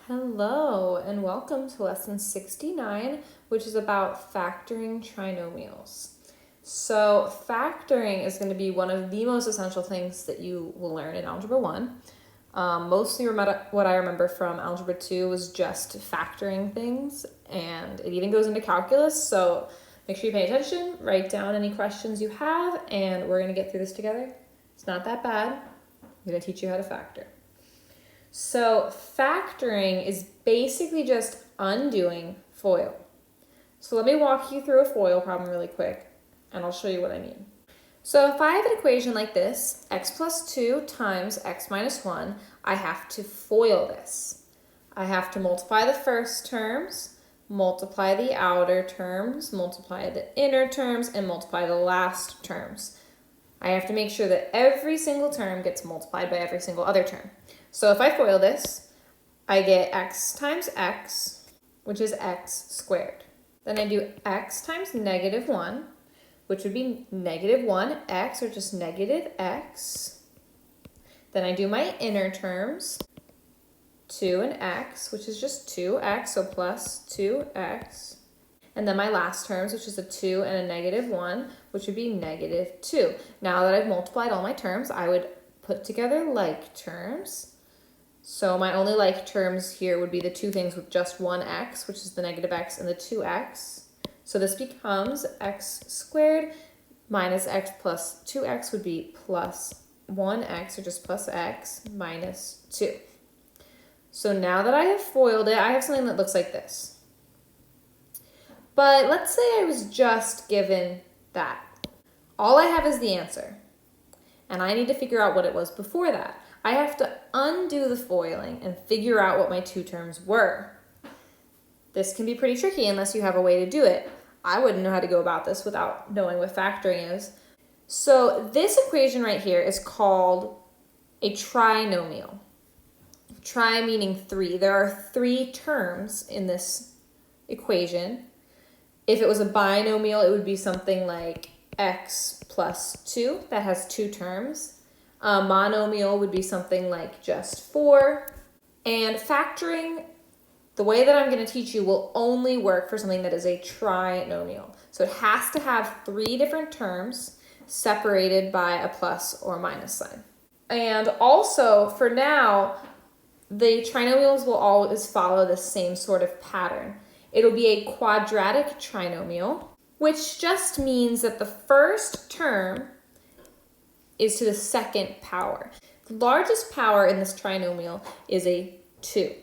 Hello and welcome to lesson 69, which is about factoring trinomials. So factoring is going to be one of the most essential things that you will learn in Algebra 1. Mostly what I remember from Algebra 2 was just factoring things, and it even goes into calculus, so make sure you pay attention, write down any questions you have, and we're going to get through this together. It's not that bad. I'm going to teach you how to factor. So factoring is basically just undoing FOIL. So let me walk you through a FOIL problem really quick, and I'll show you what I mean. So if I have an equation like this, x plus 2 times x minus 1, I have to FOIL this. I have to multiply the first terms, multiply the outer terms, multiply the inner terms, and multiply the last terms. I have to make sure that every single term gets multiplied by every single other term. So if I FOIL this, I get x times x, which is x squared. Then I do x times negative 1, which would be negative 1x, or just negative x. Then I do my inner terms, 2 and x, which is just 2x, so plus 2x. And then my last terms, which is a 2 and a negative 1, which would be negative 2. Now that I've multiplied all my terms, I would put together like terms. So my only like terms here would be the two things with just one x, which is the negative x and the 2x. So this becomes x squared minus x plus 2x would be plus 1x, or just plus x, minus 2. So now that I have FOILed it, I have something that looks like this. But let's say I was just given that. All I have is the answer, and I need to figure out what it was before that. I have to undo the FOILing and figure out what my two terms were. This can be pretty tricky unless you have a way to do it. I wouldn't know how to go about this without knowing what factoring is. So this equation right here is called a trinomial. Tri meaning three. There are three terms in this equation. If it was a binomial, it would be something like x plus 2. That has two terms. A monomial would be something like just 4. And factoring, the way that I'm going to teach you, will only work for something that is a trinomial. So it has to have three different terms separated by a plus or minus sign. And also, for now, the trinomials will always follow the same sort of pattern. It'll be a quadratic trinomial, which just means that the first term is to the second power. The largest power in this trinomial is a 2.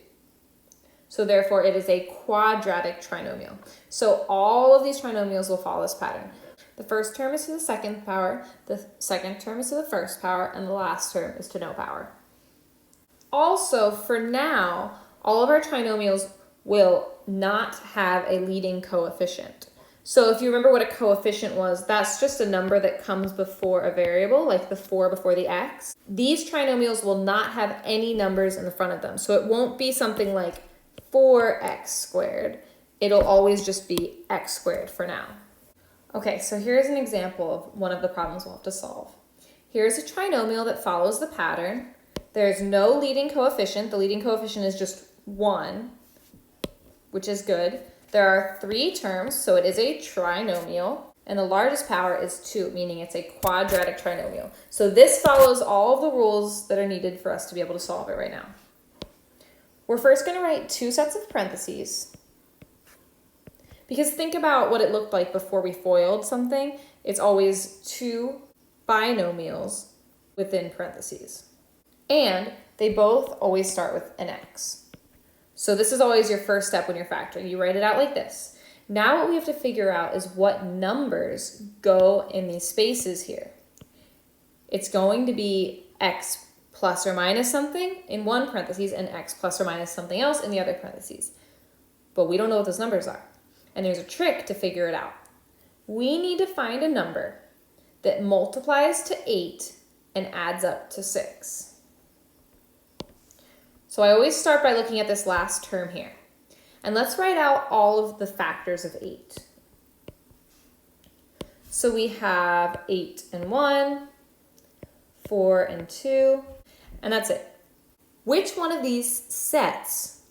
So therefore it is a quadratic trinomial. So all of these trinomials will follow this pattern. The first term is to the second power, the second term is to the first power, and the last term is to no power. Also, for now, all of our trinomials will not have a leading coefficient. So if you remember what a coefficient was, that's just a number that comes before a variable, like the 4 before the x. These trinomials will not have any numbers in the front of them. So it won't be something like 4x squared. It'll always just be x squared for now. Okay, so here's an example of one of the problems we'll have to solve. Here's a trinomial that follows the pattern. There's no leading coefficient. The leading coefficient is just 1, which is good. There are three terms, so it is a trinomial, and the largest power is 2, meaning it's a quadratic trinomial. So this follows all of the rules that are needed for us to be able to solve it right now. We're first going to write two sets of parentheses, because think about what it looked like before we FOILed something. It's always two binomials within parentheses, and they both always start with an x. So this is always your first step when you're factoring. You write it out like this. Now what we have to figure out is what numbers go in these spaces here. It's going to be x plus or minus something in one parentheses and x plus or minus something else in the other parentheses. But we don't know what those numbers are. And there's a trick to figure it out. We need to find a number that multiplies to 8 and adds up to 6. So I always start by looking at this last term here. And let's write out all of the factors of 8. So we have 8 and 1, 4 and 2, and that's it. Which one of these sets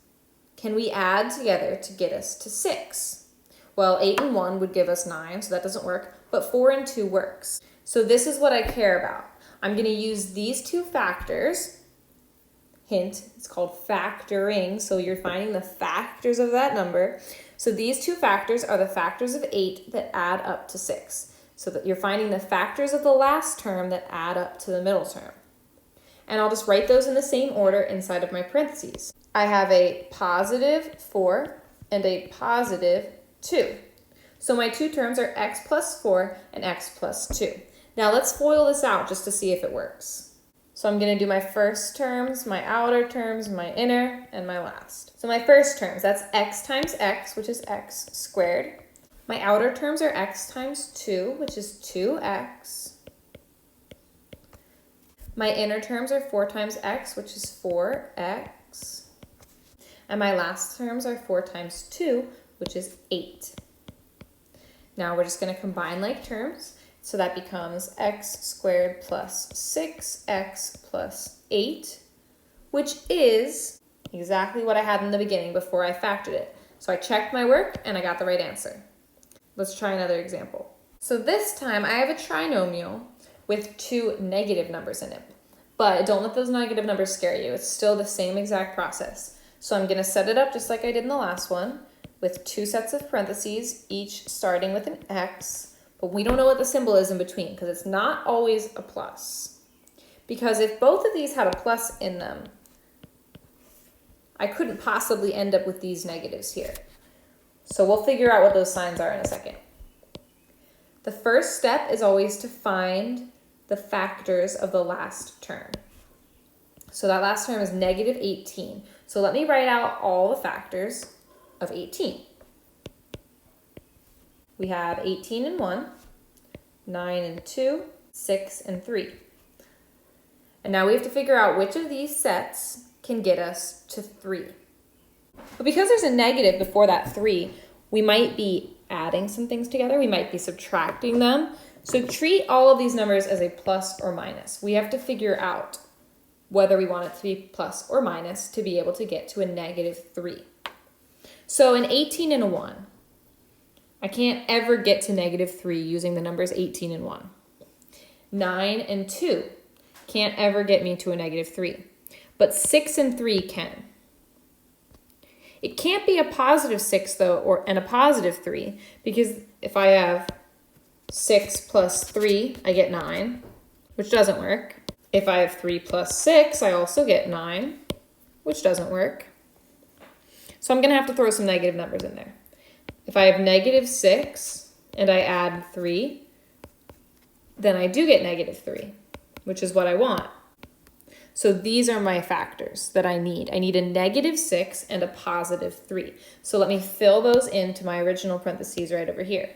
can we add together to get us to 6? Well, 8 and 1 would give us 9, so that doesn't work, but 4 and 2 works. So this is what I care about. I'm going to use these two factors. Hint, it's called factoring, so you're finding the factors of that number. So these two factors are the factors of 8 that add up to 6. So that you're finding the factors of the last term that add up to the middle term. And I'll just write those in the same order inside of my parentheses. I have a positive 4 and a positive 2. So my two terms are x plus 4 and x plus 2. Now let's FOIL this out just to see if it works. So I'm going to do my first terms, my outer terms, my inner, and my last. So my first terms, that's x times x, which is x squared. My outer terms are x times 2, which is 2x. My inner terms are 4 times x, which is 4x. And my last terms are 4 times 2, which is 8. Now we're just going to combine like terms. So that becomes x squared plus 6x plus 8, which is exactly what I had in the beginning before I factored it. So I checked my work and I got the right answer. Let's try another example. So this time I have a trinomial with two negative numbers in it. But don't let those negative numbers scare you. It's still the same exact process. So I'm going to set it up just like I did in the last one with two sets of parentheses, each starting with an x. But we don't know what the symbol is in between because it's not always a plus. Because if both of these had a plus in them, I couldn't possibly end up with these negatives here. So we'll figure out what those signs are in a second. The first step is always to find the factors of the last term. So that last term is negative 18. So let me write out all the factors of 18. We have 18 and 1, 9 and 2, 6 and 3. And now we have to figure out which of these sets can get us to 3. But because there's a negative before that 3, we might be adding some things together. We might be subtracting them. So treat all of these numbers as a plus or minus. We have to figure out whether we want it to be plus or minus to be able to get to a negative 3. So an 18 and a 1. I can't ever get to negative 3 using the numbers 18 and 1. 9 and 2 can't ever get me to a negative 3. But 6 and 3 can. It can't be a positive 6, though, and a positive 3, because if I have 6 plus 3, I get 9, which doesn't work. If I have 3 plus 6, I also get 9, which doesn't work. So I'm going to have to throw some negative numbers in there. If I have negative 6 and I add 3, then I do get negative 3, which is what I want. So these are my factors that I need. I need a negative 6 and a positive 3. So let me fill those into my original parentheses right over here.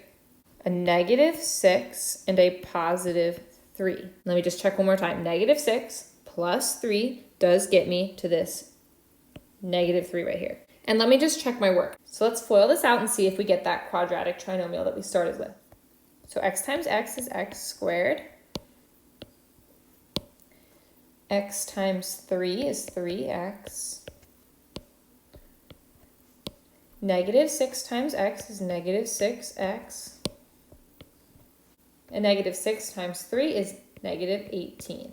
A negative 6 and a positive 3. Let me just check one more time. Negative 6 plus 3 does get me to this negative 3 right here. And let me just check my work. So let's FOIL this out and see if we get that quadratic trinomial that we started with. So x times x is x squared. X times 3 is 3x. Negative 6 times x is negative 6x. And negative 6 times 3 is negative 18.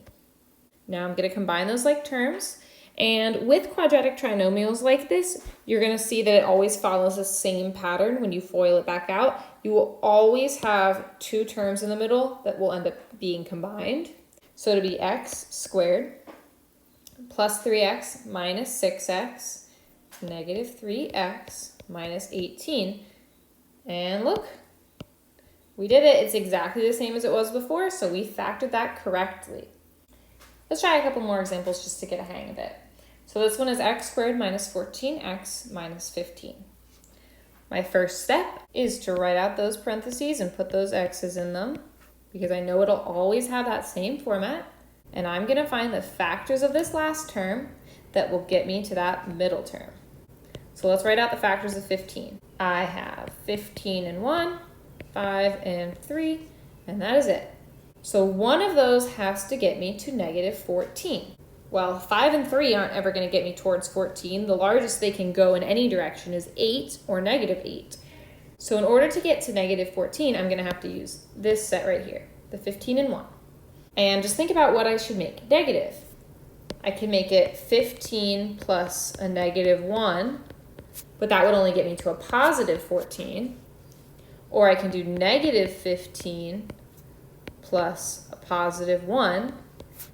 Now I'm going to combine those like terms. And with quadratic trinomials like this, you're going to see that it always follows the same pattern when you FOIL it back out. You will always have two terms in the middle that will end up being combined. So it'll be x squared plus 3x minus 6x, negative 3x minus 18. And look, we did it. It's exactly the same as it was before, so we factored that correctly. Let's try a couple more examples just to get a hang of it. So this one is x squared minus 14x minus 15. My first step is to write out those parentheses and put those x's in them because I know it'll always have that same format. And I'm going to find the factors of this last term that will get me to that middle term. So let's write out the factors of 15. I have 15 and 1, 5 and 3, and that is it. So one of those has to get me to negative 14. Well, 5 and 3 aren't ever going to get me towards 14. The largest they can go in any direction is 8 or negative 8. So in order to get to negative 14, I'm going to have to use this set right here, the 15 and 1. And just think about what I should make negative. I can make it 15 plus a negative 1, but that would only get me to a positive 14. Or I can do negative 15 plus a positive 1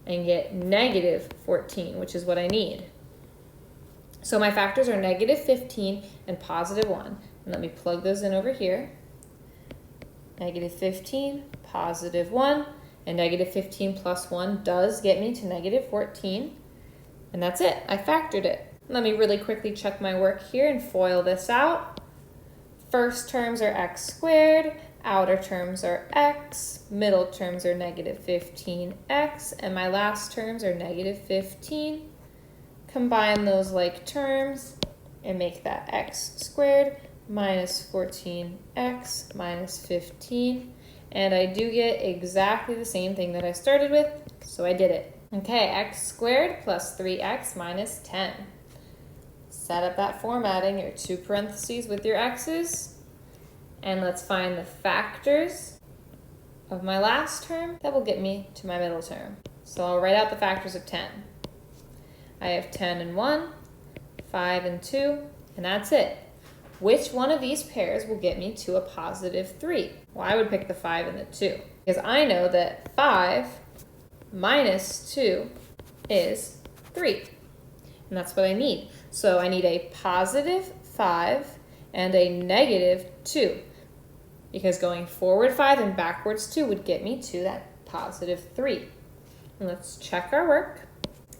and get negative 14, which is what I need. So my factors are negative 15 and positive 1. And let me plug those in over here. Negative 15, positive 1, and negative 15 plus 1 does get me to negative 14. And that's it. I factored it. Let me really quickly check my work here and FOIL this out. First terms are x squared, outer terms are x, middle terms are negative 15x, and my last terms are negative 15. Combine those like terms and make that x squared minus 14x minus 15. And I do get exactly the same thing that I started with, so I did it. Okay, x squared plus 3x minus 10. Set up that formatting, your 2 parentheses with your x's. And let's find the factors of my last term that will get me to my middle term. So I'll write out the factors of 10. I have 10 and 1, 5 and 2, and that's it. Which one of these pairs will get me to a positive 3? Well, I would pick the 5 and the 2, because I know that 5 minus 2 is 3. And that's what I need. So I need a positive 5 and a negative 2. Because going forward 5 and backwards 2 would get me to that positive 3. And let's check our work.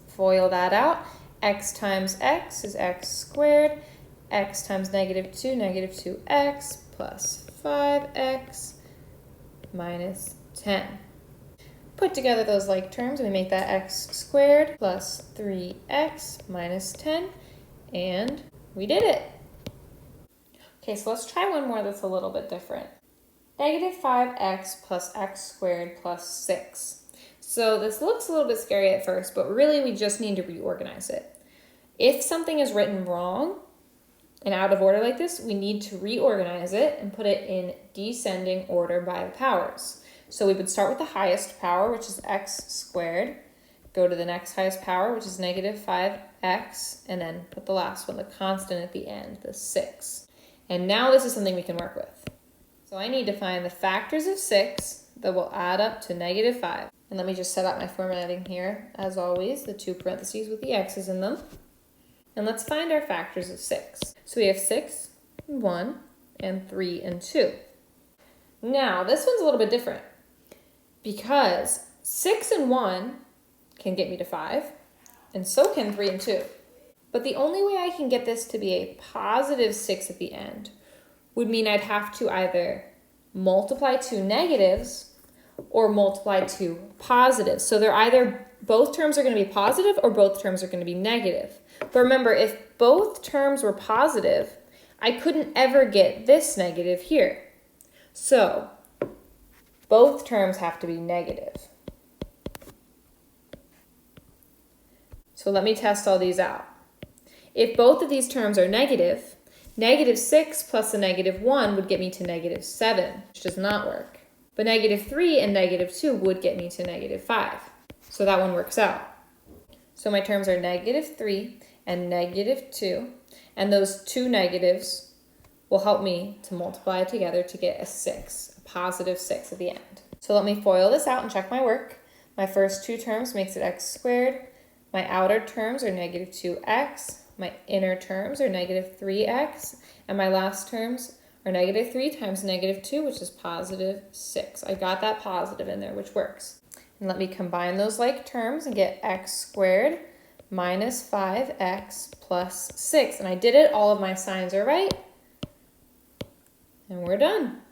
FOIL that out. X times x is x squared. X times negative 2, negative 2x plus 5x minus 10. Put together those like terms and we make that x squared plus 3x minus 10, and we did it. Okay, so let's try one more that's a little bit different. Negative 5x plus x squared plus 6. So this looks a little bit scary at first, but really we just need to reorganize it. If something is written wrong and out of order like this, we need to reorganize it and put it in descending order by the powers. So we would start with the highest power, which is x squared, go to the next highest power, which is negative 5x, and then put the last one, the constant at the end, the 6. And now this is something we can work with. So I need to find the factors of 6 that will add up to negative 5. And let me just set up my formatting here, as always, the 2 parentheses with the x's in them. And let's find our factors of 6. So we have 6 and 1 and 3 and 2. Now, this one's a little bit different because 6 and 1 can get me to 5, and so can 3 and 2. But the only way I can get this to be a positive 6 at the end would mean I'd have to either multiply 2 negatives or multiply 2 positives. So they're either both terms are going to be positive or both terms are going to be negative. But remember, if both terms were positive, I couldn't ever get this negative here. So both terms have to be negative. So let me test all these out. If both of these terms are negative, negative 6 plus a negative 1 would get me to negative 7, which does not work. But negative 3 and negative 2 would get me to negative 5. So that one works out. So my terms are negative 3 and negative 2, and those 2 negatives will help me to multiply together to get a 6, a positive 6 at the end. So let me FOIL this out and check my work. My first 2 terms makes it x squared. My outer terms are negative 2x. My inner terms are negative 3x. And my last terms are negative 3 times negative 2, which is positive 6. I got that positive in there, which works. And let me combine those like terms and get x squared minus 5x plus 6. And I did it. All of my signs are right. And we're done.